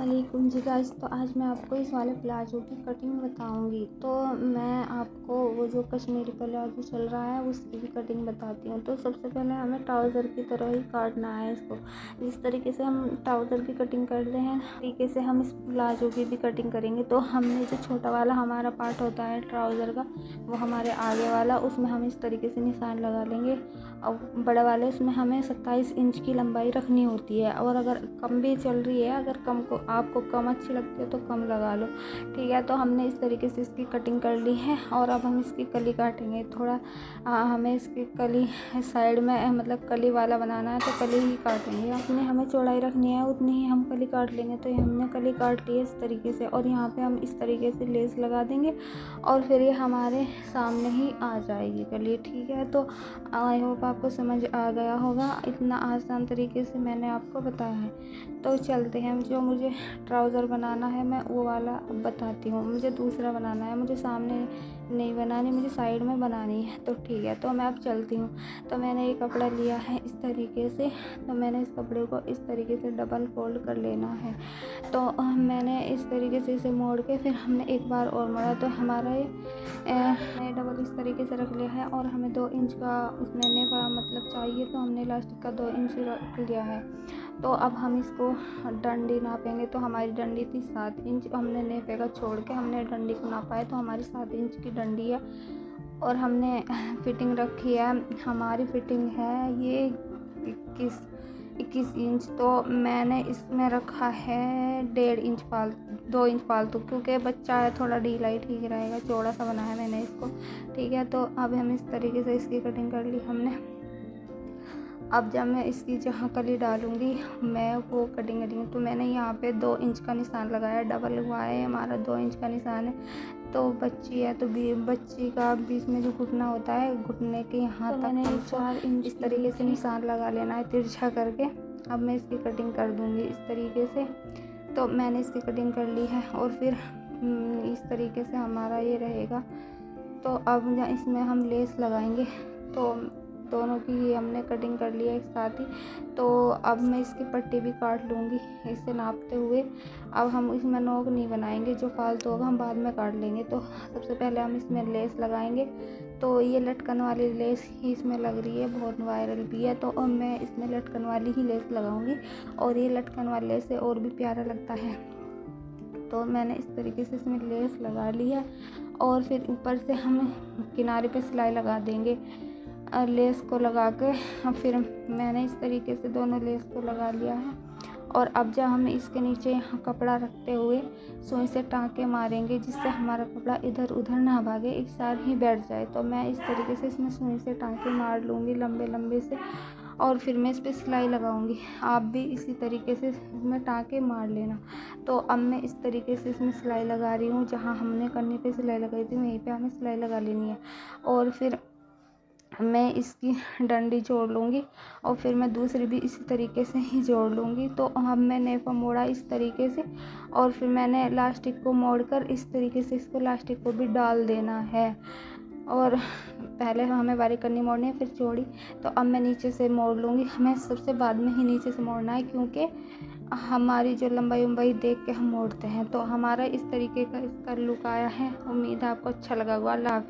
वालेकुम जी गाइस। तो आज मैं आपको इस वाले प्लाजो की कटिंग बताऊंगी। तो मैं आपको वो जो कश्मीरी प्लाजो चल रहा है उसकी भी कटिंग बताती हूँ। तो सबसे पहले हमें ट्राउज़र की तरह ही काटना है इसको। जिस तरीके से हम ट्राउज़र की कटिंग करते हैं तरीके से हम इस प्लाजो की भी कटिंग करेंगे। तो हमने जो छोटा वाला हमारा पार्ट होता है ट्राउज़र का, वो हमारे आगे वाला, उसमें हम इस तरीके से निशान लगा लेंगे। और बड़े वाले उसमें हमें 27 इंच की लंबाई रखनी होती है। और अगर कम भी चल रही है, अगर कम को आपको कम अच्छी लगती है तो कम लगा लो, ठीक है। तो हमने इस तरीके से इसकी कटिंग कर ली है। और अब हम इसकी कली काटेंगे। थोड़ा हमें इसकी कली साइड में मतलब कली वाला बनाना है तो कली ही काटेंगे। अपने हमें चौड़ाई रखनी है उतनी ही हम कली काट लेंगे। तो हमने कली काट ली है इस तरीके से। और यहाँ पे हम इस तरीके से लेस लगा देंगे और फिर ये हमारे सामने ही आ जाएगी कली, ठीक है। तो आई होप आपको समझ आ गया होगा। इतना आसान तरीके से मैंने आपको बताया है। तो चलते हैं। जो मुझे ट्राउज़र बनाना है मैं वो वाला बताती हूँ। मुझे दूसरा बनाना है, मुझे सामने नहीं बनानी, मुझे साइड में बनानी है। तो ठीक है, तो मैं अब चलती हूँ। तो मैंने ये कपड़ा लिया है इस तरीके से। तो मैंने इस कपड़े को इस तरीके से डबल फोल्ड कर लेना है। तो मैंने इस तरीके से इसे मोड़ के फिर हमने एक बार और मोड़ा। तो हमारा ये डबल इस तरीके से रख लिया है। और हमें 2 इंच का उसमें नेफा मतलब चाहिए, तो हमने इलास्टिक का 2 इंच रख लिया है। तो अब हम इसको डंडी नापेंगे। तो हमारी डंडी थी 7 इंच, हमने नेफे का छोड़ के हमने डंडी को नापा है। तो हमारी 7 इंच की डंडी है। और हमने फिटिंग रखी है, हमारी फिटिंग है ये 21 इंच। तो मैंने इसमें रखा है 1.5 इंच 2 इंच फालतू, क्योंकि बच्चा है थोड़ा ढीला ही ठीक रहेगा। चौड़ा सा बनाया मैंने इसको, ठीक है। तो अब हम इस तरीके से इसकी कटिंग कर ली हमने। अब जब मैं इसकी जहाँ कली डालूँगी मैं वो कटिंग करेंगी। तो मैंने यहाँ पे 2 इंच का निशान लगाया, डबल हुआ है हमारा 2 इंच का निशान है। तो बच्ची है तो बच्ची का बीच में जो घुटना होता है, घुटने के यहाँ तक मैंने 4 इंच इस तरीके से निशान लगा लेना है तिरछा करके। अब मैं इसकी कटिंग कर दूँगी इस तरीके से। तो मैंने इसकी कटिंग कर ली है। और फिर इस तरीके से हमारा ये रहेगा। तो अब इसमें हम लेस लगाएंगे। तो दोनों की ही हमने कटिंग कर लिया एक साथ ही। तो अब मैं इसकी पट्टी भी काट लूँगी इसे नापते हुए। अब हम इसमें नोक नहीं बनाएंगे, जो फालतू होगा हम बाद में काट लेंगे। तो सबसे पहले हम इसमें लेस लगाएंगे। तो ये लटकन वाली लेस ही इसमें लग रही है, बहुत वायरल भी है। तो अब मैं इसमें लटकन वाली ही लेस लगाऊंगी। और ये लटकन वाली लेस से और भी प्यारा लगता है। तो मैंने इस तरीके से इसमें लेस लगा ली है। और फिर ऊपर से हम किनारे पे सिलाई लगा देंगे लेस को लगा के। फिर मैंने इस तरीके से दोनों लेस को लगा लिया है। और अब जब हम इसके नीचे यहाँ कपड़ा रखते हुए सुई से टाँके मारेंगे, जिससे हमारा कपड़ा इधर उधर ना भागे, एक साथ ही बैठ जाए। तो मैं इस तरीके से इसमें सुई से टाँके मार लूँगी लंबे लंबे से। और फिर मैं इस पर सिलाई लगाऊंगी। आप भी इसी तरीके से इसमें टाँके मार लेना। तो अब मैं इस तरीके से इसमें सिलाई लगा रही हूँ। जहाँ हमने कन्नी पे सिलाई लगाई थी वहीं पे हमें सिलाई लगा लेनी है। और फिर मैं इसकी डंडी जोड़ लूँगी। और फिर मैं दूसरी भी इसी तरीके से ही जोड़ लूँगी। तो अब मैं नेफा मोड़ा इस तरीके से। और फिर मैंने लास्टिक को मोड़कर इस तरीके से इसको लास्टिक को भी डाल देना है। और पहले हमें बारीक कन्नी मोड़नी है फिर चौड़ी। तो अब मैं नीचे से मोड़ लूँगी। हमें सबसे बाद में ही नीचे से मोड़ना है, क्योंकि हमारी जो लंबाई देख के हम मोड़ते हैं। तो हमारा इस तरीके का इसका लुक आया है। उम्मीद है आपको अच्छा लगा होगा। अल्लाह हाफ़िज़।